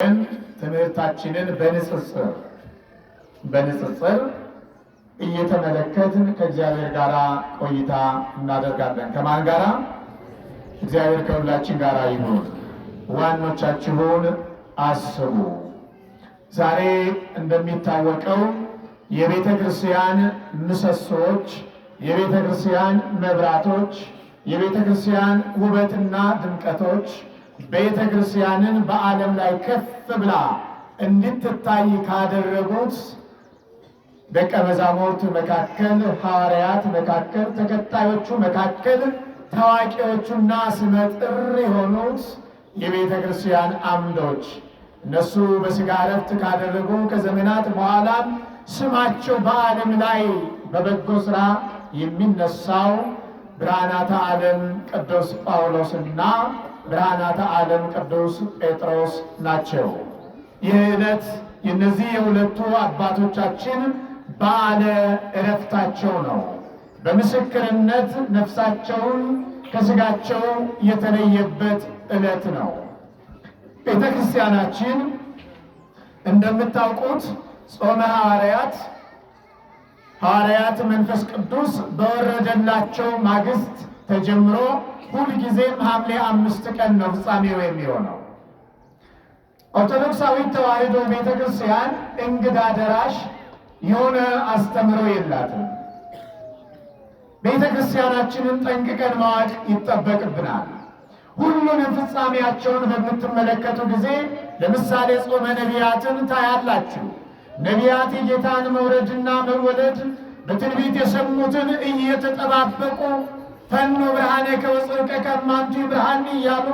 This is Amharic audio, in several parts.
ትምህርታችንን በንጽጽር እየተመለከትን ከእግዚአብሔር ጋር ቆይታ እናደርጋለን። ከማን ጋራ? እግዚአብሔር ከሁላችን ጋር ይሁን። ዋኖቻችሁን አስቡ። ዛሬ እንደሚታወቀው የቤተ ክርስቲያን ምሰሶች፣ የቤተ ክርስቲያን መብራቶች፣ የቤተ ክርስቲያን ውበትና ድምቀቶች ቤተ ክርስቲያንን በዓለም ላይ ከፍ ብላ እንድትታይ ካደረጉት ደቀ መዛሙርት መካከል፣ ሐዋርያት መካከል፣ ተከታዮቹ መካከል ታዋቂዎቹና ስመጥር የሆኑት የቤተ ክርስቲያን አምዶች እነሱ በሥጋ ዕረፍት ካደረጉ ከዘመናት በኋላም ስማቸው በዓለም ላይ በበጎ ሥራ የሚነሳው ብርሃናተ ዓለም ቅዱስ ጳውሎስና ብርሃናተ ዓለም ቅዱስ ጴጥሮስ ናቸው። ይህ ዕለት የእነዚህ የሁለቱ አባቶቻችን በዓለ ዕረፍታቸው ነው። በምስክርነት ነፍሳቸውን ከሥጋቸው የተለየበት ዕለት ነው። ቤተ ክርስቲያናችን እንደምታውቁት ጾመ ሐዋርያት መንፈስ ቅዱስ በወረደላቸው ማግስት ተጀምሮ ሁልጊዜም ሐምሌ 5 ቀን ነው ፍጻሜው የሚሆነው። ኦርቶዶክሳዊት ተዋሕዶ ቤተ ክርስቲያን እንግዳ ደራሽ የሆነ አስተምሮ የላትም። ቤተ ክርስቲያናችንን ጠንቅቀን ማወቅ ይጠበቅብናል። ሁሉንም ፍጻሜያቸውን በምትመለከቱ ጊዜ ለምሳሌ ጾመ ነቢያትን ታያላችሁ። ነቢያት የጌታን መውረድና መወለድ በትንቢት የሰሙትን እየተጠባበቁ ፈኖ ብርሃኔከ ወጽድቀከ እማንቱ ብርሃን እያሉ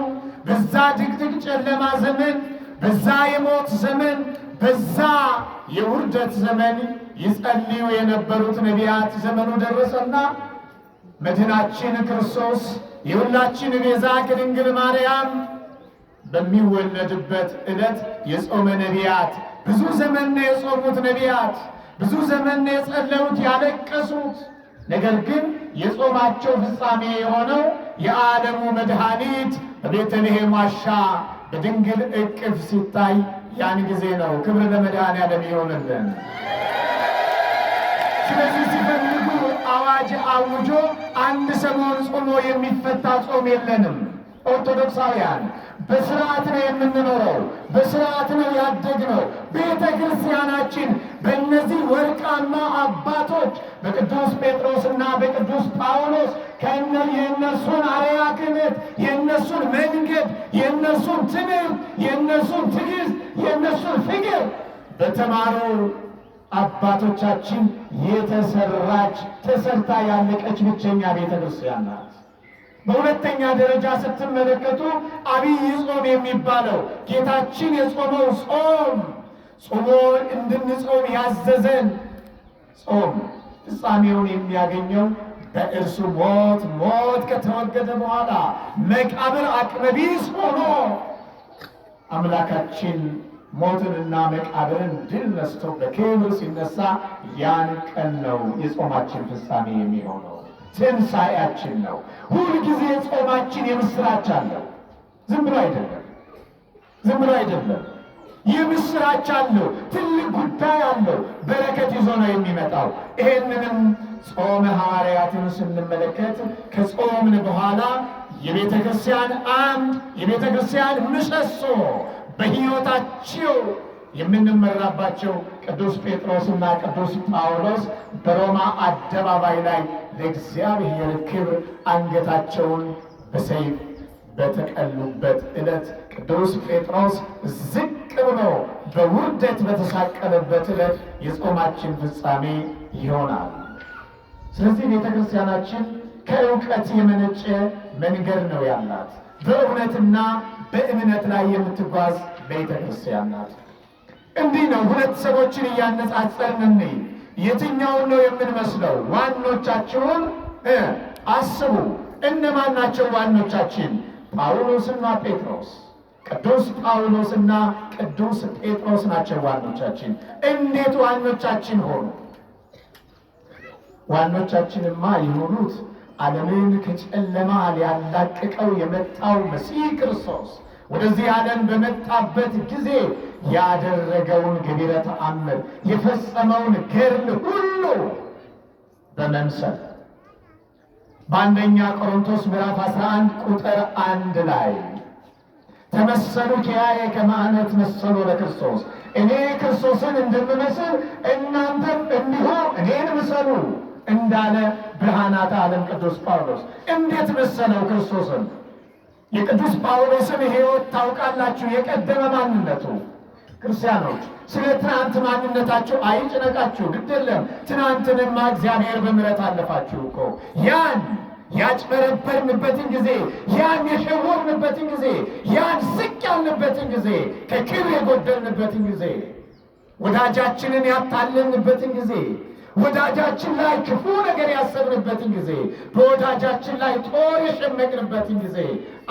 በዛ ድቅድቅ ጨለማ ዘመን፣ በዛ የሞት ዘመን፣ በዛ የውርደት ዘመን ይጸልዩ የነበሩት ነቢያት ዘመኑ ደረሰና መድኃኒታችን ክርስቶስ የሁላችን ቤዛ ከድንግል ማርያም በሚወለድበት ዕለት የጾመ ነቢያት ብዙ ዘመን ነው የጾሙት ነቢያት፣ ብዙ ዘመን ነው የጸለዩት ያለቀሱት። ነገር ግን የጾማቸው ፍጻሜ የሆነው የዓለሙ መድኃኒት በቤተልሔም ዋሻ በድንግል እቅፍ ሲታይ ያን ጊዜ ነው። ክብር ለመድኃኔዓለም ይሆንልን። ስለዚህ ሲፈልጉ አዋጅ አውጆ አንድ ሰሞን ጾሞ የሚፈታ ጾም የለንም። ኦርቶዶክሳውያን በስርዓት ነው የምንኖረው፣ በስርዓት ነው ያደግነው። ቤተ ክርስቲያናችን በእነዚህ ወርቃማ አባቶች በቅዱስ ጴጥሮስና በቅዱስ ጳውሎስ የእነሱን አርአያ ክህነት፣ የእነሱን መንገድ፣ የእነሱን ትምህርት፣ የእነሱን ትዕግስት፣ የእነሱን ፍቅር በተማሩ አባቶቻችን የተሰራች ተሰርታ ያለቀች ብቸኛ ቤተ ክርስቲያን ናት። በሁለተኛ ደረጃ ስትመለከቱ አብይ ጾም የሚባለው ጌታችን የጾመው ጾሞ እንድንጾም ያዘዘን ጾም ፍጻሜውን የሚያገኘው በእርሱ ሞት ከተወገደ በኋላ መቃብር አቅመቢስ ሆኖ አምላካችን ሞትንና መቃብርን ድል ነስቶ በክብር ሲነሳ ያን ቀን ነው የጾማችን ፍጻሜ የሚሆነው። ትንሣኤያችን ነው። ሁልጊዜ ጾማችን የምስራች አለው። ዝም ብሎ አይደለም። የምስራች አለው። ትልቅ ጉዳይ አለው። በረከት ይዞ ነው የሚመጣው። ይሄንንም ጾመ ሐዋርያትን ስንመለከት ከጾምን በኋላ የቤተ ክርስቲያን አምድ፣ የቤተ ክርስቲያን ምሰሶ በሕይወታቸው የምንመራባቸው ቅዱስ ጴጥሮስና ቅዱስ ጳውሎስ በሮማ አደባባይ ላይ ለእግዚአብሔር ክብር አንገታቸውን በሰይፍ በተቀሉበት ዕለት ቅዱስ ጴጥሮስ ዝቅ ብሎ በውርደት በተሳቀለበት ዕለት የጾማችን ፍጻሜ ይሆናል። ስለዚህ ቤተ ክርስቲያናችን ከእውቀት የመነጨ መንገድ ነው ያላት። በእውነትና በእምነት ላይ የምትጓዝ ቤተ ክርስቲያን ናት። እንዲህ ነው ሁለት ሰዎችን እያነጻጸርን እንይ። የትኛውን ነው የምንመስለው? ዋኖቻችሁን አስቡ። እነማን ናቸው ዋኖቻችን? ጳውሎስና ጴጥሮስ። ቅዱስ ጳውሎስና ቅዱስ ጴጥሮስ ናቸው ዋኖቻችን። እንዴት ዋኖቻችን ሆኑ? ዋኖቻችንማ የሆኑት ዓለምን ከጨለማ ሊያላቅቀው የመጣው መሲህ ክርስቶስ ወደዚህ ዓለም በመጣበት ጊዜ ያደረገውን ገቢረ ተአምር የፈጸመውን ገድል ሁሉ በመምሰል በአንደኛ ቆሮንቶስ ምዕራፍ 11 ቁጥር 1 ላይ ተመሰሉ ኪያየ ከመ አነ እትመሰሎ ለክርስቶስ፣ እኔ ክርስቶስን እንደምመስል እናንተም እንዲሁ እኔን ምሰሉ እንዳለ ብርሃናተ ዓለም ቅዱስ ጳውሎስ። እንዴት መሰለው ክርስቶስን? የቅዱስ ጳውሎስን ሕይወት ታውቃላችሁ። የቀደመ ማንነቱ ክርስቲያኖች ስለ ትናንት ማንነታችሁ አይጭነቃችሁ፣ ግድ የለም። ትናንትንማ እግዚአብሔር በምሕረት አለፋችሁ እኮ። ያን ያጭበረበርንበትን ጊዜ፣ ያን የሸወርንበትን ጊዜ፣ ያን ዝቅ ያልንበትን ጊዜ፣ ከክብር የጎደልንበትን ጊዜ፣ ወዳጃችንን ያታለልንበትን ጊዜ፣ ወዳጃችን ላይ ክፉ ነገር ያሰብንበትን ጊዜ፣ በወዳጃችን ላይ ጦር የሸመቅንበትን ጊዜ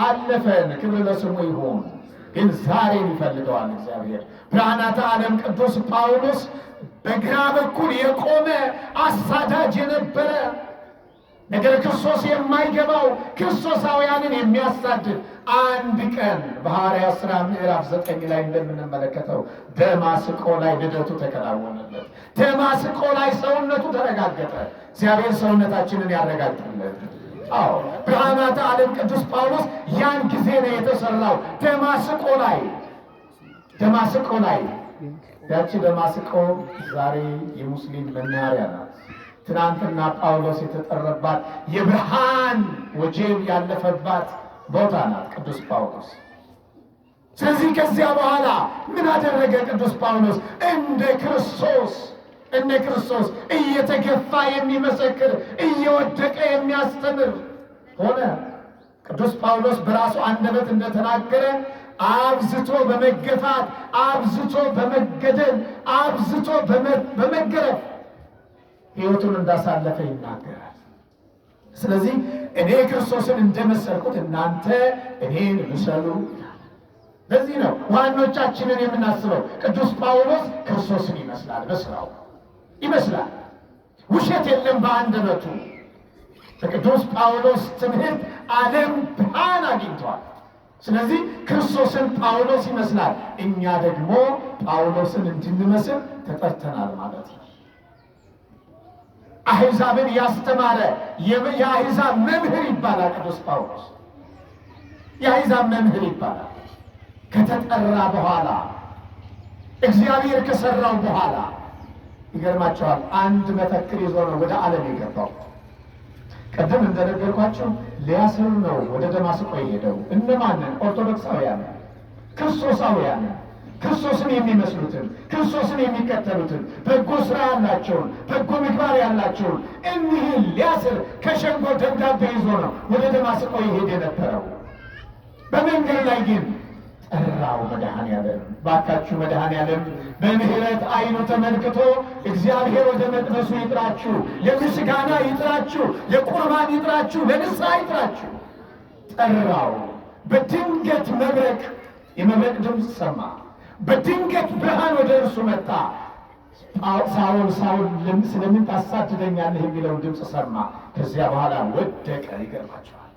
አለፈን። ክብር ለስሙ ይሁን። ግን ዛሬን ይፈልገዋል እግዚአብሔር። ብርሃናተ ዓለም ቅዱስ ጳውሎስ በግራ በኩል የቆመ አሳዳጅ የነበረ ነገር ክርስቶስ የማይገባው ክርስቶሳውያንን የሚያሳድድ አንድ ቀን በሐዋርያት ሥራ ምዕራፍ 9 ላይ እንደምንመለከተው ደማስቆ ላይ ልደቱ ተከናወነለት። ደማስቆ ላይ ሰውነቱ ተረጋገጠ። እግዚአብሔር ሰውነታችንን ያረጋግጥልን። አዎ ብርሃናተ ዓለም ቅዱስ ጳውሎስ ያን ጊዜ ነው የተሰራው። ደማስቆ ላይ ያቺ ደማስቆ ዛሬ የሙስሊም መናኸሪያ ናት። ትናንትና ጳውሎስ የተጠረባት የብርሃን ወጀብ ያለፈባት ቦታ ናት ቅዱስ ጳውሎስ። ስለዚህ ከዚያ በኋላ ምን አደረገ ቅዱስ ጳውሎስ? እንደ ክርስቶስ እየተገፋ የሚመሰክር እየወደቀ የሚያስተምር ሆነ። ቅዱስ ጳውሎስ በራሱ አንደበት እንደተናገረ አብዝቶ በመገፋት አብዝቶ በመገደል አብዝቶ በመገረፍ ሕይወቱን እንዳሳለፈ ይናገራል። ስለዚህ እኔ ክርስቶስን እንደመሰልኩት እናንተ እኔን ምሰሉ ይላል። ለዚህ ነው ዋኖቻችንን የምናስበው። ቅዱስ ጳውሎስ ክርስቶስን ይመስላል፣ በስራው ይመስላል። ውሸት የለም በአንደበቱ። በቅዱስ ጳውሎስ ትምህርት ዓለም ብርሃን አግኝቷል። ስለዚህ ክርስቶስን ጳውሎስ ይመስላል። እኛ ደግሞ ጳውሎስን እንድንመስል ተጠርተናል ማለት ነው። አሕዛብን ያስተማረ የአሕዛብ መምህር ይባላል ቅዱስ ጳውሎስ። የአሕዛብ መምህር ይባላል። ከተጠራ በኋላ እግዚአብሔር ከሰራው በኋላ ይገርማቸዋል። አንድ መፈክር ይዞ ነው ወደ ዓለም የገባው። ቀደም እንደነገርኳቸው ሊያስሩ ነው ወደ ደማስቆ የሄደው። እነማንን? ኦርቶዶክሳውያን፣ ክርስቶሳውያን፣ ክርስቶስን የሚመስሉትን፣ ክርስቶስን የሚከተሉትን፣ በጎ ስራ ያላቸውን፣ በጎ ምግባር ያላቸውን እኒህን ሊያስር ከሸንጎ ደብዳቤ ይዞ ነው ወደ ደማስቆ ይሄድ የነበረው። በመንገድ ላይ ግን ጠራው መድኃኔዓለም። ባካችሁ መድኃኔዓለም በምሕረት ዓይኑ ተመልክቶ እግዚአብሔር ወደ መቅደሱ ይጥራችሁ፣ ለምስጋና ይጥራችሁ፣ ለቁርባን ይጥራችሁ፣ ለንስሐ ይጥራችሁ። ጠራው። በድንገት መብረቅ፣ የመብረቅ ድምፅ ሰማ። በድንገት ብርሃን ወደ እርሱ መጣ። ሳውል ሳውል ስለምን ታሳድደኛለህ የሚለውን ድምፅ ሰማ። ከዚያ በኋላ ወደቀ። ይገርማቸዋል፣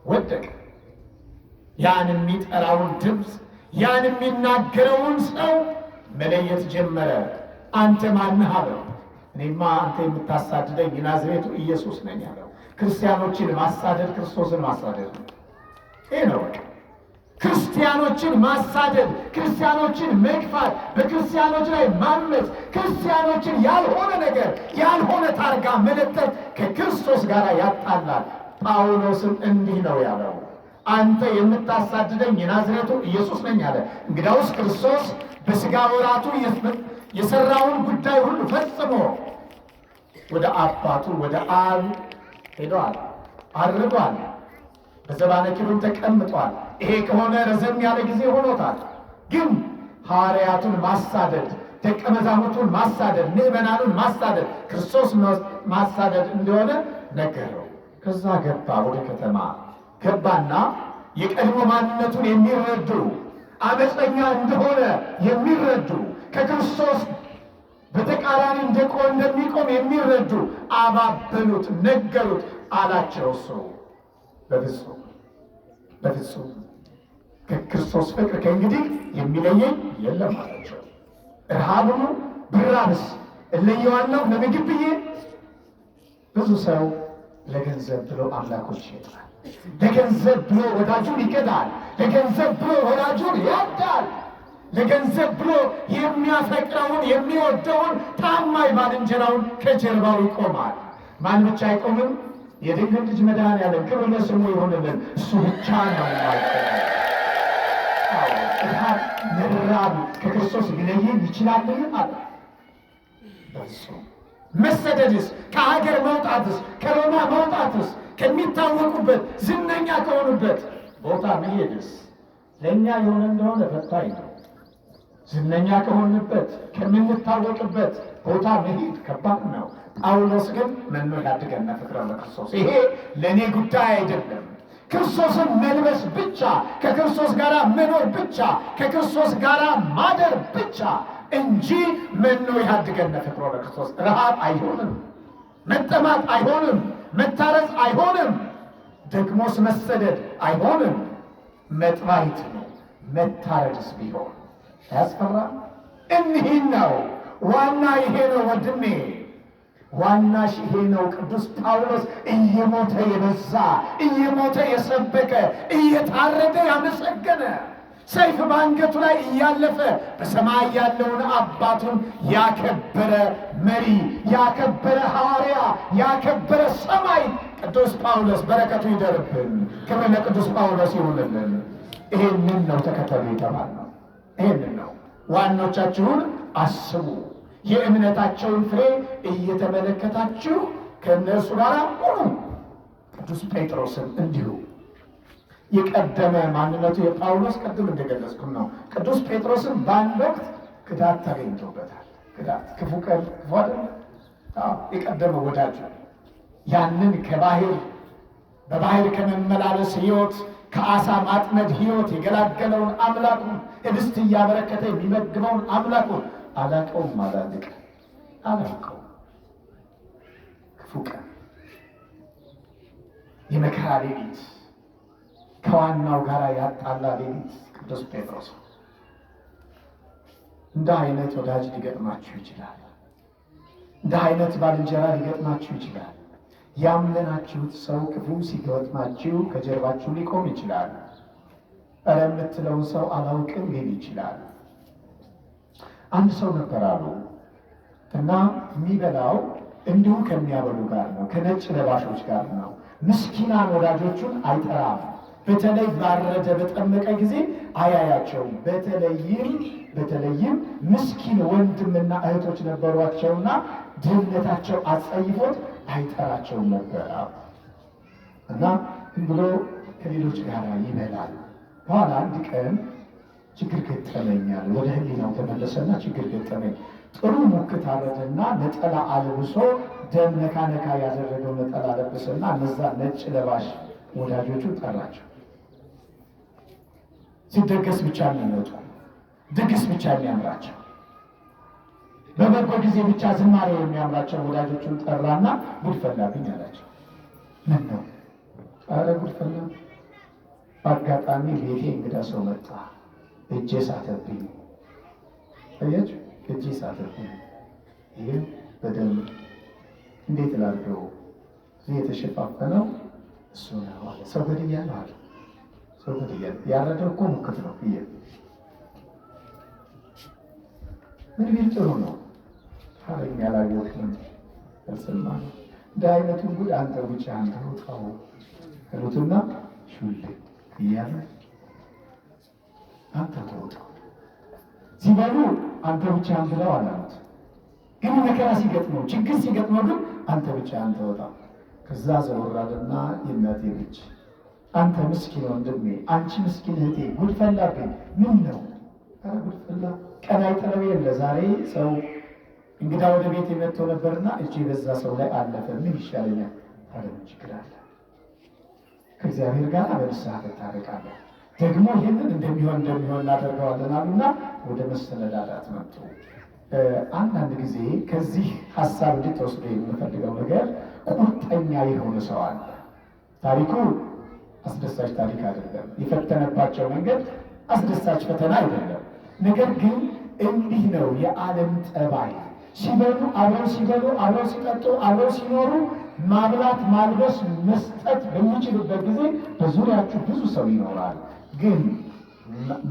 ወደቀ። ያን የሚጠራውን ድምፅ፣ ያን የሚናገረውን ሰው መለየት ጀመረ። አንተ ማንህ አለው። እኔማ አንተ የምታሳድደኝ የናዝሬቱ ኢየሱስ ነኝ አለው። ክርስቲያኖችን ማሳደድ ክርስቶስን ማሳደድ ነው። ይህ ነው ክርስቲያኖችን ማሳደድ፣ ክርስቲያኖችን መግፋት፣ በክርስቲያኖች ላይ ማመፅ፣ ክርስቲያኖችን ያልሆነ ነገር ያልሆነ ታርጋ መለጠፍ ከክርስቶስ ጋር ያጣላል። ጳውሎስም እንዲህ ነው ያለው፣ አንተ የምታሳድደኝ የናዝሬቱ ኢየሱስ ነኝ አለ። እንግዲያውስ ክርስቶስ በሥጋ ወራቱ የሠራውን ጉዳይ ሁሉ ፈጽሞ ወደ አባቱ ወደ አብ ሄዷል፣ አርጓል፣ በዘባነ ኪሩብ ተቀምጧል። ይሄ ከሆነ ረዘም ያለ ጊዜ ሆኖታል። ግን ሐዋርያቱን ማሳደድ፣ ደቀ መዛሙርቱን ማሳደድ፣ ምዕመናኑን ማሳደድ ክርስቶስ ማሳደድ እንደሆነ ነገረው። ከዛ ገባ፣ ወደ ከተማ ገባና የቀድሞ ማንነቱን የሚረዱ አመፀኛ እንደሆነ የሚረዱ ከክርስቶስ በተቃራኒ እንደሚቆም የሚረዱ አባበሉት፣ ነገሩት። አላቸው እሱ በፍጹም ከክርስቶስ ፍቅር ከእንግዲህ የሚለየኝ የለም አላቸው። ረሃብ ነው ብራብስ እለየዋለሁ ለምግብ ብዬ። ብዙ ሰው ለገንዘብ ብሎ አምላኩን ይሸጣል። ለገንዘብ ብሎ ወዳጁን ይገዳል። ለገንዘብ ብሎ ወዳጁን ያዳል። ለገንዘብ ብሎ የሚያፈቅረውን የሚወደውን ታማኝ ባልንጀራውን ከጀርባው ይቆማል። ማን ብቻ አይቆምም? የድንግል ልጅ መድኃኔዓለም ክብር ለስሙ ይሆንልን። እሱ ብቻ ነው የማይቆመው። ረሃብ መራብ ከክርስቶስ ሊለየን ይችላልን? አለ። በፍጹም። መሰደድስ፣ ከሀገር መውጣትስ፣ ከሮማ መውጣትስ፣ ከሚታወቁበት ዝነኛ ከሆኑበት ቦታ መሄድስ ለእኛ የሆነ እንደሆነ ፈታኝ ነው። ዝነኛ ከሆንበት ከምንታወቅበት ቦታ መሄድ ከባድ ነው። ጳውሎስ ግን መኖ ያድገና ፍቅረ ለክርስቶስ ይሄ ለእኔ ጉዳይ አይደለም። ክርስቶስን መልበስ ብቻ፣ ከክርስቶስ ጋር መኖር ብቻ፣ ከክርስቶስ ጋር ማደር ብቻ እንጂ መኖ ያድገና ፍቅረ ለክርስቶስ ረሃብ አይሆንም፣ መጠማት አይሆንም፣ መታረዝ አይሆንም፣ ደግሞስ መሰደድ አይሆንም። መጥባይት ነው። መታረድስ ቢሆን ያስፈራ። እኒህን ነው ዋና ይሄ ነው ወንድሜ፣ ዋናሽ ይሄ ነው። ቅዱስ ጳውሎስ እየሞተ የበዛ እየሞተ የሰበከ እየታረደ ያመሰገነ ሰይፍ በአንገቱ ላይ እያለፈ በሰማይ ያለውን አባቱን ያከበረ መሪ፣ ያከበረ ሐዋርያ፣ ያከበረ ሰማይ ቅዱስ ጳውሎስ በረከቱ ይደርብን። ክብር ለቅዱስ ጳውሎስ ይሁንልን። ይሄንን ነው ተከተሉ የተባልነው። ይሄንን ነው። ዋኖቻችሁን አስቡ። የእምነታቸውን ፍሬ እየተመለከታችሁ ከእነርሱ ጋር ሁኑ። ቅዱስ ጴጥሮስን እንዲሁ የቀደመ ማንነቱ የጳውሎስ ቅድም እንደገለጽኩ ነው። ቅዱስ ጴጥሮስን በአንድ ወቅት ክዳት ተገኝቶበታል። ክዳት ክፉ ቀን ክፉ አይደል? የቀደመ ወዳጁ ያንን በባህር ከመመላለስ ሕይወት ከአሳ ማጥመድ ሕይወት የገላገለውን አምላኩን ህብስት እያበረከተ የሚመግበውን አምላኩን አላቀውም አላውቀው። ክፉ ቀን የመከራ ሌሊት ከዋናው ጋር ያጣላ ሌሊት ቅዱስ ጴጥሮስ። እንደ አይነት ወዳጅ ሊገጥማችሁ ይችላል። እንደ አይነት ባልንጀራ ሊገጥማችሁ ይችላል። ያመናችሁት ሰው ክፉ ሲገጥማችሁ ከጀርባችሁ ሊቆም ይችላል። ኧረ የምትለውን ሰው አላውቅም ሊል ይችላል። አንድ ሰው ነበር አሉ እና የሚበላው እንዲሁ ከሚያበሉ ጋር ነው፣ ከነጭ ለባሾች ጋር ነው። ምስኪናን ወዳጆቹን አይጠራም። በተለይ ባረደ በጠመቀ ጊዜ አያያቸውም። በተለይም ምስኪን ወንድምና እህቶች ነበሯቸውና ድህነታቸው አጸይፎት አይጠራቸውም ነበር እና ብሎ ከሌሎች ጋር ይበላል። በኋላ አንድ ቀን ችግር ገጠመኛል። ወደ ህሊናው ተመለሰና ችግር ገጠመኝ። ጥሩ ሙክት አረደና ነጠላ አልብሶ ደም ነካ ነካ ያደረገው ነጠላ ለብሰና እነዛ ነጭ ለባሽ ወዳጆቹ ጠራቸው። ሲደገስ ብቻ የሚመጡ ድግስ ብቻ የሚያምራቸው በበጎ ጊዜ ብቻ ዝማሬ የሚያምራቸው ወዳጆቹን ጠራና ጉድ ፈላብኝ አላቸው። ምን ነው? ኧረ ጉድ ፈላ። በአጋጣሚ ቤቴ እንግዳ ሰው መጣ። እጄ ሳተብኝ። አያችሁ፣ እጄ ሳተብኝ። ይህም በደም እንዴት ላድርገው? እዚህ የተሸፋፈነው እሱ ነው አለ። ሰው ገድያለሁ አለ። ሰው ገድያለሁ። ያረደው እኮ ሙክት ነው። ምን ቢል ጥሩ ነው? ታረኛ ያላወቅም ተሰማ። እንደ አይነቱን ጉድ አንተ ውጭ አንተ ወጣው ከሩትና ሹል እያለ አንተ ተወጣው ሲባሉ አንተ ብቻ አንተ ብለው አላሉት። ግን መከራ ሲገጥመው ችግር ሲገጥመው ግን አንተ ብቻ አንተ ወጣው። ከዛ ዘወራልና የእናቴ ልጅ አንተ ምስኪን ወንድሜ፣ አንቺ ምስኪን እህቴ ጉድ ፈላብኝ። ምን ነው? ኧረ ጉድ ፈላ። ቀን አይጥለው የለ ዛሬ ሰው እንግዳ ወደ ቤት የመጥቶ ነበርና እጅ በዛ ሰው ላይ አለፈ። ምን ይሻለኛል? ታዲያ ችግር አለ። ከእግዚአብሔር ጋር በንስሐ ትታረቃለህ። ደግሞ ይህንን እንደሚሆን እናደርገዋለን አሉና ወደ መሰነዳዳት መጡ። አንዳንድ ጊዜ ከዚህ ሀሳብ እንድትወስዱ የምፈልገው ነገር ቁርጠኛ የሆነ ሰው አለ። ታሪኩ አስደሳች ታሪክ አይደለም። የፈተነባቸው መንገድ አስደሳች ፈተና አይደለም። ነገር ግን እንዲህ ነው የዓለም ጠባይ። ሲበሉ አብረው ሲበሉ አብረው ሲጠጡ አብረው ሲኖሩ ማብላት ማልበስ መስጠት በሚችሉበት ጊዜ በዙሪያችሁ ብዙ ሰው ይኖራል። ግን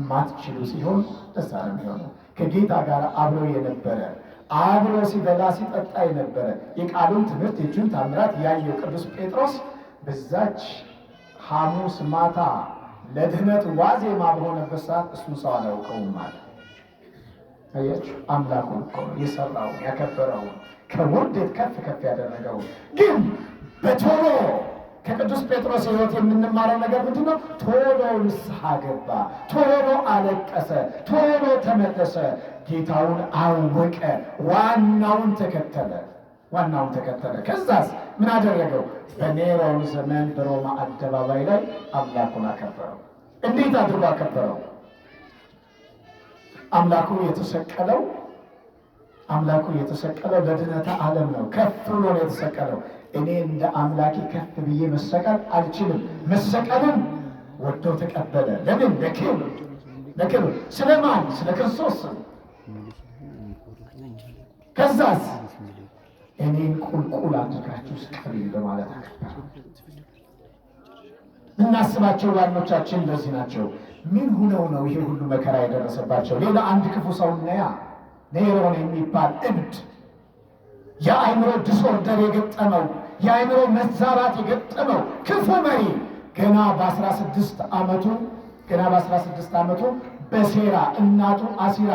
ማትችሉ ሲሆን ደስ ነው የሚሆነው። ከጌታ ጋር አብረው የነበረ አብሮ ሲበላ ሲጠጣ የነበረ የቃሉን ትምህርት የእጁን ታምራት ያየው ቅዱስ ጴጥሮስ በዛች ሐሙስ ማታ ለድህነት ዋዜማ በሆነበት ሰዓት እሱን ሰው አላውቀውም ማለት አያችሁ። አምላኩን እኮ ነው የሰራውን ያከበረውን ከውርደት ከፍ ከፍ ያደረገው። ግን በቶሎ ከቅዱስ ጴጥሮስ ሕይወት የምንማረው ነገር ምንድን ነው? ቶሎ ንስሐ ገባ፣ ቶሎ አለቀሰ፣ ቶሎ ተመለሰ፣ ጌታውን አወቀ፣ ዋናውን ተከተለ። ከዛስ ምን አደረገው? በኔሮን ዘመን በሮማ አደባባይ ላይ አምላኩን አከበረው። እንዴት አድርጎ አከበረው? አምላኩ የተሰቀለው ለድነተ ዓለም ነው። ከፍ ብሎ ነው የተሰቀለው። እኔ እንደ አምላኬ ከፍ ብዬ መሰቀል አልችልም። መሰቀልን ወደው ተቀበለ። ለምን? ለክብር። ስለማን? ስለ ክርስቶስ። ከዛስ እኔን ቁልቁል አድርጋችሁ ስቀሉኝ በማለት አከበረ። እናስባቸው ዋኖቻችን እንደዚህ ናቸው። ምን ሆነው ነው ይሄ ሁሉ መከራ የደረሰባቸው? ሌላ አንድ ክፉ ሰው ኔሮን የሚባል እብድ፣ የአእምሮ ዲስኦርደር የገጠመው የአእምሮ መዛባት የገጠመው ክፉ መሪ ገና በ16 ዓመቱ በሴራ እናቱ አሲራ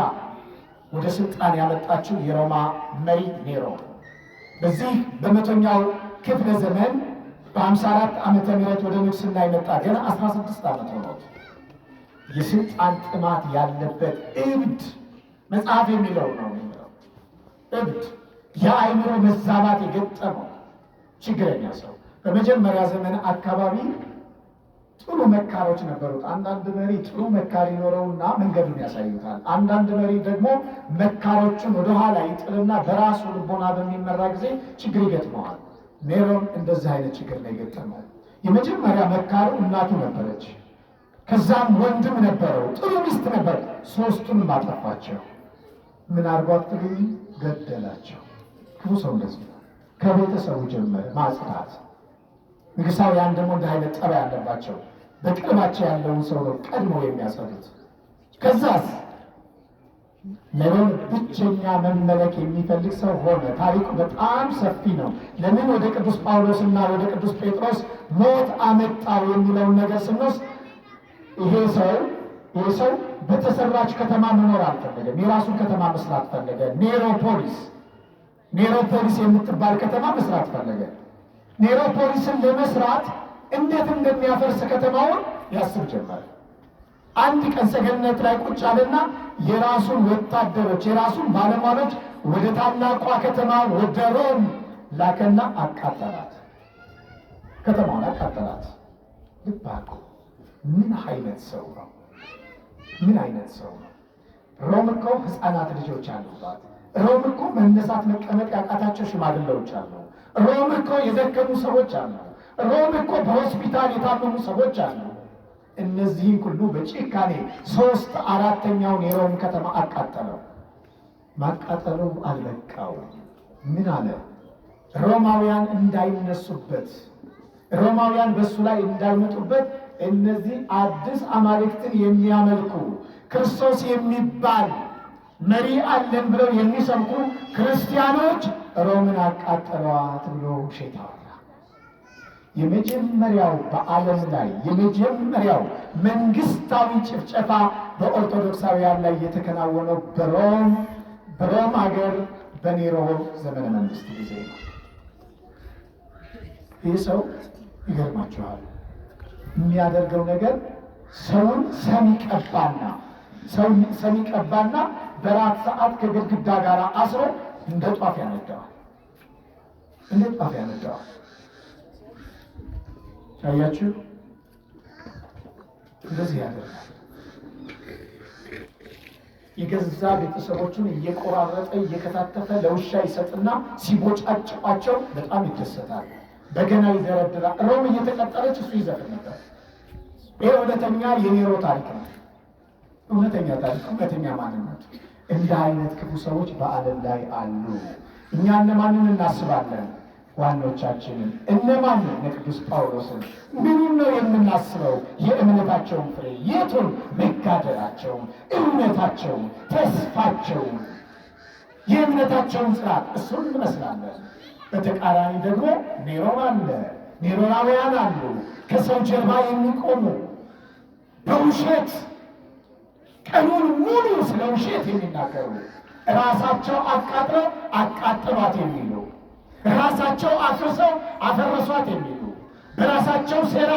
ወደ ስልጣን ያመጣችው የሮማ መሪ ኔሮን በዚህ በመቶኛው ክፍለ ዘመን በ54 ዓመተ ምህረት ወደ ንግስና የመጣ ገና 16 ዓመት ሆኖት የስልጣን ጥማት ያለበት እብድ፣ መጽሐፍ የሚለው ነው እብድ፣ የአእምሮ መዛባት የገጠመው ችግረኛ ሰው። በመጀመሪያ ዘመን አካባቢ ጥሩ መካሮች ነበሩት። አንዳንድ መሪ ጥሩ መካር ይኖረውና መንገዱን ያሳዩታል። አንዳንድ መሪ ደግሞ መካሮቹን ወደኋላ ይጥልና በራሱ ልቦና በሚመራ ጊዜ ችግር ይገጥመዋል። ኔሮን እንደዚህ አይነት ችግር ነው የገጠመው። የመጀመሪያ መካሩ እናቱ ነበረች። ከዛም ወንድም ነበረው፣ ጥሩ ሚስት ነበር። ሶስቱንም አጠፋቸው። ምን አርጓት ትሉኝ? ገደላቸው። ክፉ ሰው እንደዚህ ነው። ከቤተሰቡ ጀመረ ማጽዳት። ንጉሳውያን ደግሞ እንደ አይነት ጠባይ ያለባቸው በቅርባቸው ያለውን ሰው ነው ቀድሞ የሚያጸዱት። ከዛስ ኔሮን ብቸኛ መመለክ የሚፈልግ ሰው ሆነ። ታሪኩ በጣም ሰፊ ነው። ለምን ወደ ቅዱስ ጳውሎስና ወደ ቅዱስ ጴጥሮስ ሞት አመጣው የሚለውን ነገር ስንወስድ ይሄ ሰው በተሰራች ከተማ መኖር አልፈለገም። የራሱን ከተማ መስራት ፈለገ። ኔሮፖሊስ የምትባል ከተማ መስራት ፈለገ። ኔሮፖሊስን ለመስራት እንዴት እንደሚያፈርስ ከተማውን ያስብ ጀመረ። አንድ ቀን ሰገነት ላይ ቁጭ አለና የራሱን ወታደሮች የራሱን ባለሟሎች ወደ ታላቋ ከተማ ወደ ሮም ላከና አቃጠላት። ከተማውን አቃጠላት። ልብ አድርጉ። ምን አይነት ሰው ነው? ሮም እኮ ሕፃናት ልጆች አሉባት። ሮም እኮ መነሳት መቀመጥ ያቃታቸው ሽማግሌዎች አሉ። ሮም እኮ የደከሙ ሰዎች አሉ። ሮም እኮ በሆስፒታል የታመሙ ሰዎች አሉ። እነዚህን ሁሉ በጭካኔ 3/4 የሮም ከተማ አቃጠለው። ማቃጠሉ አልበቃው። ምን አለ? ሮማውያን እንዳይነሱበት፣ ሮማውያን በእሱ ላይ እንዳይመጡበት እነዚህ አዲስ አማልክትን የሚያመልኩ ክርስቶስ የሚባል መሪ አለን ብለው የሚሰብኩ ክርስቲያኖች ሮምን አቃጠለዋት ብሎ ውሸት አወራ። የመጀመሪያው በዓለም ላይ የመጀመሪያው መንግስታዊ ጭፍጨፋ በኦርቶዶክሳውያን ላይ የተከናወነው በሮም ሀገር በኔሮ ዘመነ መንግስት ጊዜ ነው። ይህ ሰው ይገርማችኋል፣ የሚያደርገው ነገር ሰውን ሰሚ ቀባና በራት ሰዓት ከግድግዳ ጋር አስሮ እንደ ጧፍ ያነደዋል። አያችሁ፣ እንደዚህ ያደርጋል። የገዛ ቤተሰቦቹን እየቆራረጠ እየከታተፈ ለውሻ ይሰጥና ሲቦጫጭቋቸው በጣም ይደሰታል። በገና ይደረድራል። ሮም እየተቀጠለች እሱ ይዘፍን ነበር። ይህ እውነተኛ የኔሮ ታሪክ ነው። እውነተኛ ታሪክ፣ እውነተኛ ማንነት። እንደ አይነት ክፉ ሰዎች በዓለም ላይ አሉ። እኛ እነማንን እናስባለን? ዋኖቻችንን። እነማንን? ቅዱስ ጳውሎስን። ምኑን ነው የምናስበው? የእምነታቸውን ፍሬ። የቱን? መጋደላቸውን፣ እውነታቸውን፣ ተስፋቸውን፣ የእምነታቸውን ጽናት። እሱን እንመስላለን። በተቃራኒ ደግሞ ኔሮን አለ፣ ኔሮናውያን አሉ። ከሰው ጀርባ የሚቆሙ በውሸት ቀኑን ሙሉ ስለ ውሸት የሚናገሩ፣ ራሳቸው አቃጥለው አቃጠሏት የሚሉ፣ ራሳቸው አፍርሰው አፈረሷት የሚሉ፣ በራሳቸው ሴራ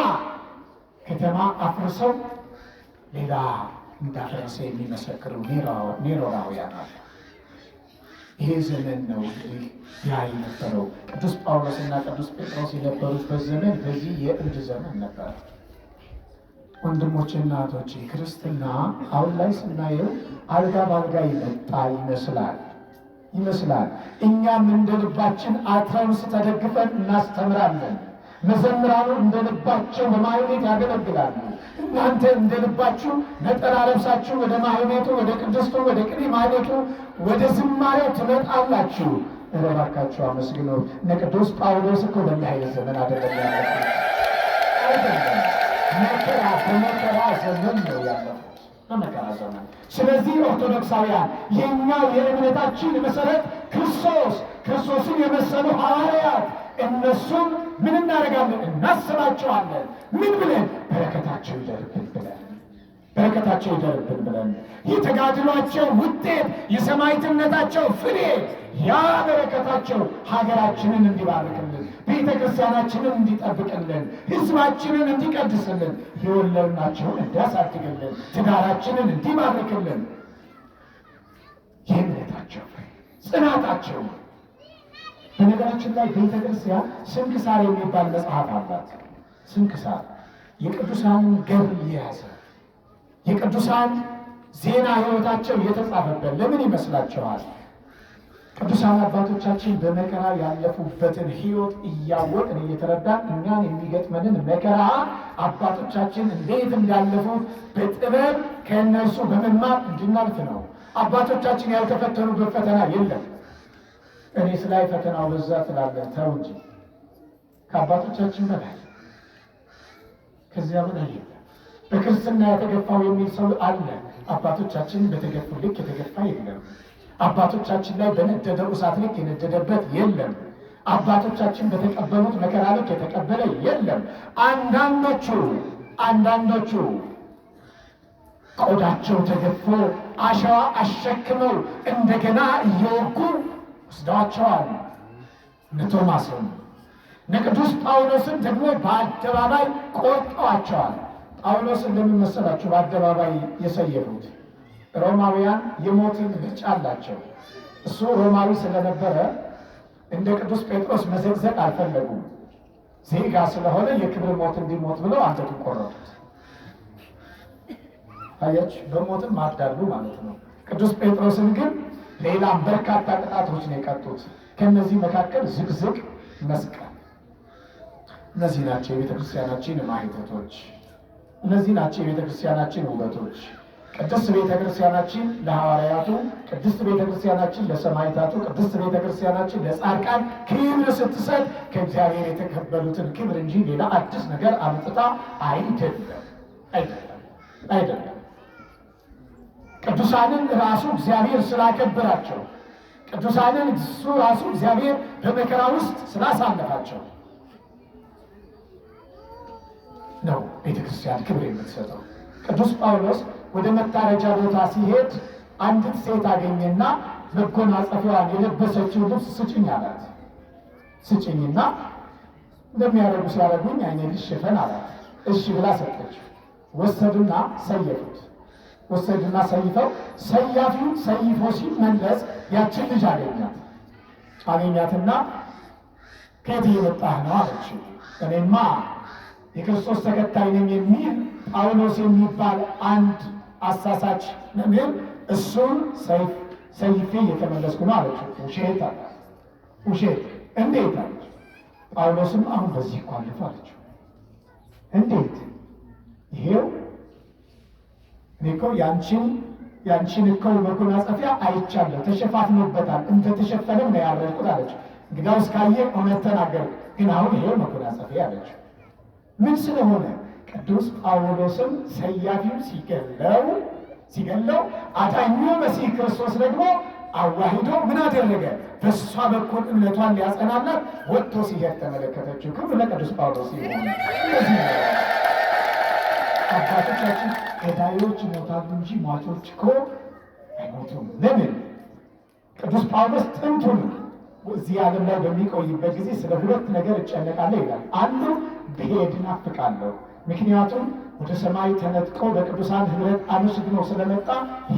ከተማ አፍርሰው ሌላ እንዳፈረሰ የሚመሰክሩ ኔሮናውያን አሉ። ይሄ ዘመን ነው እንግዲህ ያ የነበረው። ቅዱስ ጳውሎስና ቅዱስ ጴጥሮስ የነበሩበት ዘመን በዚህ የእብድ ዘመን ነበር። ወንድሞችና እህቶቼ ክርስትና አሁን ላይ ስናየው አልጋ በአልጋ ይመጣ ይመስላል። እኛም እንደ ልባችን አትረንስ ተደግፈን እናስተምራለን። መዘምራኑ እንደ ልባቸው በማህሌት ያገለግላሉ። እናንተ እንደ ልባችሁ ነጠላ ለብሳችሁ ወደ ማህሌቱ፣ ወደ ቅድስቱ፣ ወደ ቅኔ ማህሌቱ፣ ወደ ዝማሬው ትመጣላችሁ። እባካችሁ አመስግኑ። እነ ቅዱስ ጳውሎስ እኮ በሚያይል ዘመን አይደለም ያለፉት። መከራ በመከራ ዘመን ነው ያለፉት፣ በመከራ ዘመን። ስለዚህ ኦርቶዶክሳውያን የእኛ የእምነታችን መሰረት ክርስቶስን የመሰሉ ሐዋርያት እነሱም ምን እናደርጋለን? እናስባቸዋለን። ምን ብለን? በረከታቸው ይደርብን ብለን የተጋድሏቸው ውጤት የሰማዕትነታቸው ፍሬ ያ በረከታቸው ሀገራችንን እንዲባርክልን፣ ቤተ ክርስቲያናችንን እንዲጠብቅልን፣ ሕዝባችንን እንዲቀድስልን፣ የወለድናቸውን እንዲያሳድግልን፣ ትዳራችንን እንዲባርክልን የእምነታቸው ጽናታቸው። በነገራችን ላይ ቤተ ክርስቲያን ስንክሳር የሚባል መጽሐፍ አላት። ስንክሳር የቅዱሳንን ገድል የያዘ የቅዱሳን ዜና ሕይወታቸው የተጻፈበት። ለምን ይመስላችኋል? ቅዱሳን አባቶቻችን በመከራ ያለፉበትን ሕይወት እያወቅን እየተረዳን እኛን የሚገጥመንን መከራ አባቶቻችን እንዴት እንዳለፉት በጥበብ ከእነርሱ በመማር እንድናልፍ ነው። አባቶቻችን ያልተፈተኑበት ፈተና የለም። እኔ ስላይ ፈተናው በዛ ትላለህ፣ ተው እንጂ ከአባቶቻችን በላይ ከዚያ በላይ የለም። በክርስትና የተገፋው የሚል ሰው አለ። አባቶቻችን በተገፉ ልክ የተገፋ የለም። አባቶቻችን ላይ በነደደው እሳት ልክ የነደደበት የለም። አባቶቻችን በተቀበሉት መከራ ልክ የተቀበለ የለም። አንዳንዶቹ ቆዳቸው ተገፎ አሸዋ አሸክመው እንደገና እየወጉ ወስደዋቸዋል። እነ ቶማስን እነ ቅዱስ ጳውሎስን ደግሞ በአደባባይ ቆርጠዋቸዋል። ጳውሎስ እንደምን መሰላችሁ በአደባባይ የሰየፉት? ሮማውያን የሞትን ምርጫ አላቸው። እሱ ሮማዊ ስለነበረ እንደ ቅዱስ ጴጥሮስ መዘግዘቅ አልፈለጉም። ዜጋ ስለሆነ የክብር ሞት እንዲሞት ብለው አንገቱን ቆረጡት። አያችሁ፣ በሞትም አዳሉ ማለት ነው። ቅዱስ ጴጥሮስን ግን ሌላም በርካታ ቅጣቶች ነው የቀጡት። ከነዚህ መካከል ዝቅዝቅ፣ መስቀል። እነዚህ ናቸው የቤተክርስቲያናችን ማኅቶቶች። እነዚህ ናቸው የቤተክርስቲያናችን ውበቶች። ቅድስት ቤተክርስቲያናችን ለሐዋርያቱ፣ ቅድስት ቤተክርስቲያናችን ለሰማዕታቱ፣ ቅድስት ቤተክርስቲያናችን ለጻድቃን ክብር ስትሰጥ ከእግዚአብሔር የተቀበሉትን ክብር እንጂ ሌላ አዲስ ነገር አምጥታ አይደለም። ቅዱሳንን ራሱ እግዚአብሔር ስላከበራቸው፣ ቅዱሳንን እሱ ራሱ እግዚአብሔር በመከራ ውስጥ ስላሳለፋቸው ነው ቤተክርስቲያን ክብር የምትሰጠው። ቅዱስ ጳውሎስ ወደ መታረጃ ቦታ ሲሄድ አንዲት ሴት አገኘና መጎናጸፊያዋን የለበሰችው ልብስ ስጭኝ አላት። ስጭኝና እንደሚያደርጉ ሲያደርጉኝ አይኔ ልሸፈን አላት። እሺ ብላ ሰጠችው። ወሰዱና ሰይፈው ሰያፊው ሰይፎ ሲመለስ ያችን ልጅ አገኛትና ከየት የመጣህ ነው አለችው። እኔማ የክርስቶስ ተከታይ ነኝ የሚል ጳውሎስ የሚባል አንድ አሳሳች መምህር እሱን ሰይፌ እየተመለስኩ ነው አለችው። ውሸት አለ። ውሸት እንዴት አለች። ጳውሎስም አሁን በዚህ እኮ አለፈ አለችው። እንዴት? ይሄው እኔ እኮ ያንቺን እኮ መጎናጸፊያ አይቻለሁ፣ ተሸፋፍኖበታል፣ ተሸፈነም ነው ያረኩት አለች። እንግዲያውስ ካየ እውነት ተናገር፣ ግን አሁን ይሄው መጎናጸፊያ አለች። ምን ስለሆነ ቅዱስ ጳውሎስም ሰያፊው ሲገለው አዳኙ መሲህ ክርስቶስ ደግሞ አዋሂዶ ምን አደረገ? በእሷ በኩል እምነቷን ሊያጸናላት ወጥቶ ሲሄድ ተመለከተችው። ክብር ለቅዱስ ጳውሎስ ይሁን። አባቶቻችን ገዳዮች ይሞታሉ እንጂ ሟቾች እኮ አይሞቱም። ለምን? ቅዱስ ጳውሎስ ጥንቱን እዚህ ዓለም ላይ በሚቆይበት ጊዜ ስለ ሁለት ነገር እጨነቃለሁ ይላል። አንዱ ብሄድ እናፍቃለሁ፣ ምክንያቱም ወደ ሰማይ ተነጥቆ በቅዱሳን ኅብረት አመስግኖ ስለመጣ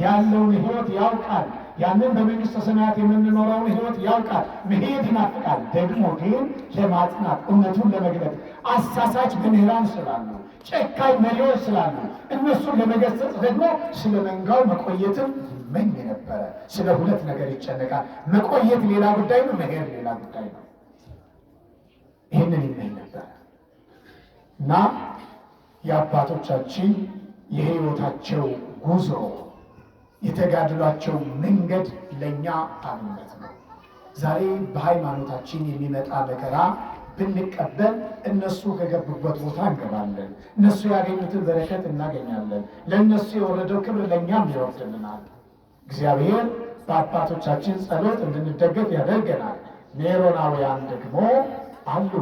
ያለውን ሕይወት ያውቃል። ያንን በመንግሥተ ሰማያት የምንኖረውን ሕይወት ያውቃል። መሄድ ይናፍቃል። ደግሞ ግን ለማጽናት እውነቱን ለመግለጥ አሳሳች መምህራን ስላሉ፣ ጨካኝ መሪዎች ስላሉ እነሱን ለመገሰጽ ደግሞ ስለ መንጋው መቆየትም ይመኝ ነበረ። ስለ ሁለት ነገር ይጨነቃል። መቆየት ሌላ ጉዳይ ነው፣ መሄድ ሌላ ጉዳይ ነው። ይህንን ይመኝ ነበረ እና የአባቶቻችን የሕይወታቸው ጉዞ የተጋድሏቸው መንገድ ለእኛ አብነት ነው። ዛሬ በሃይማኖታችን የሚመጣ መከራ ብንቀበል እነሱ ከገቡበት ቦታ እንገባለን። እነሱ ያገኙትን በረከት እናገኛለን። ለእነሱ የወረደው ክብር ለእኛም ይወርድልናል። እግዚአብሔር በአባቶቻችን ጸሎት እንድንደገፍ ያደርገናል። ኔሮናውያን ደግሞ አሉ።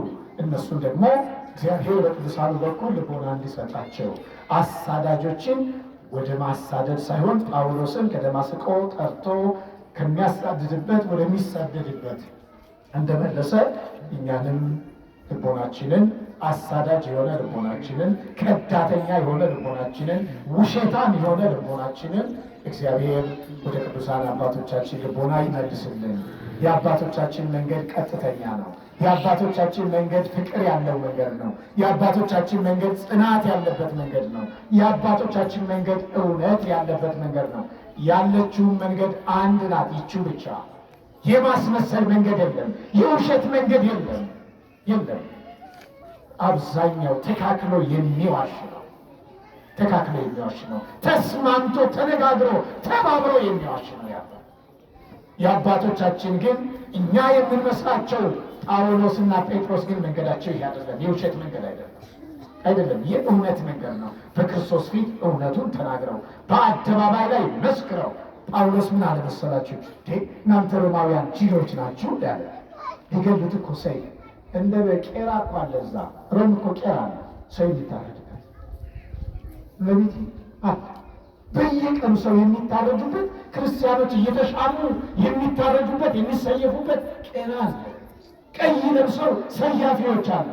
እነሱን ደግሞ እግዚአብሔር በቅዱሳኑ በኩል ልቦና እንዲሰጣቸው አሳዳጆችን ወደ ማሳደድ ሳይሆን ጳውሎስን ከደማስቆ ጠርቶ ከሚያሳድድበት ወደሚሳደድበት እንደመለሰ እኛንም ልቦናችንን አሳዳጅ የሆነ ልቦናችንን፣ ከዳተኛ የሆነ ልቦናችንን፣ ውሸታም የሆነ ልቦናችንን እግዚአብሔር ወደ ቅዱሳን አባቶቻችን ልቦና ይመልስልን። የአባቶቻችን መንገድ ቀጥተኛ ነው። የአባቶቻችን መንገድ ፍቅር ያለው መንገድ ነው። የአባቶቻችን መንገድ ጽናት ያለበት መንገድ ነው። የአባቶቻችን መንገድ እውነት ያለበት መንገድ ነው። ያለችውን መንገድ አንድ ናት፣ ይችው ብቻ። የማስመሰል መንገድ የለም። የውሸት መንገድ የለም። አብዛኛው ተካክሎ የሚዋሽ ነው። ተስማምቶ ተነጋግሮ ተባብሮ የሚዋሽ ነው። የአባቶቻችን ግን እኛ የምንመስላቸው ጳውሎስና ጴጥሮስ ግን መንገዳቸው ይህ አይደለም። የውሸት መንገድ አይደለም፣ የእውነት መንገድ ነው። በክርስቶስ ፊት እውነቱን ተናግረው በአደባባይ ላይ መስክረው። ጳውሎስ ምን አለ መሰላችሁ? እናንተ ሮማውያን ጅሎች ናችሁ ያለ። ሊገሉት እኮ ሰይፍ እንደ ቄራ እኮ አለ እዛ ሮም እኮ ቄራ አለ፣ ሰው የሚታረድበት ለቤት በየቀኑ ሰው የሚታረዱበት፣ ክርስቲያኖች እየተሻሙ የሚታረዱበት የሚሰየፉበት ቄራ አለ። ቀይ ለብሰው ሰያፊዎች አሉ።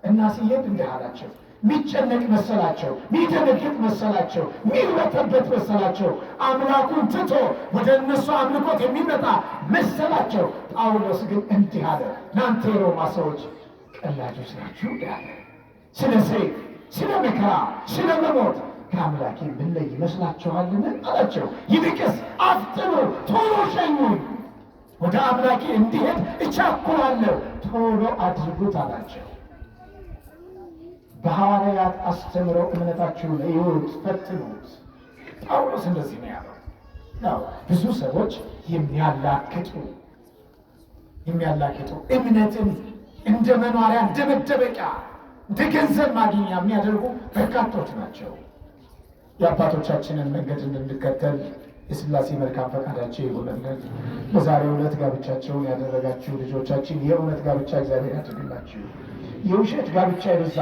እና ሲሄድ እንዲህ አላቸው። ሚጨነቅ መሰላቸው፣ ሚደነግጥ መሰላቸው፣ ሚርበተበት መሰላቸው። አምላኩን ትቶ ወደ እነሱ አምልኮት የሚመጣ መሰላቸው። ጳውሎስ ግን እንዲህ አለ፣ እናንተ የሮማ ሰዎች ቀላጆች ናችሁ ያለ። ስለ ሰይፍ፣ ስለ መከራ፣ ስለ መሞት ከአምላኬ ብለይ ይመስላችኋልን አላቸው። ይልቅስ አፍጥኑ፣ ቶሎ ሸኙኝ፣ ወደ አምላኬ እንዲሄድ እቻኩላለሁ፣ ቶሎ አድርጉት አላቸው። በሐዋርያት አስተምረው እምነታችሁን እዩት፣ ፈትኑት። ጳውሎስ እንደዚህ ነው ያለው። ብዙ ሰዎች የሚያላክጡ እምነትን እንደ መኗሪያ፣ እንደ መደበቂያ፣ እንደ ገንዘብ ማግኛ የሚያደርጉ በርካቶች ናቸው። የአባቶቻችንን መንገድ እንድንከተል የሥላሴ መልካም ፈቃዳቸው ይሁንልን። በዛሬው ዕለት ጋብቻቸውን ያደረጋችሁ ልጆቻችን የእውነት ጋብቻ እግዚአብሔር ያድርግላችሁ። የውሸት ጋብቻ የበዛ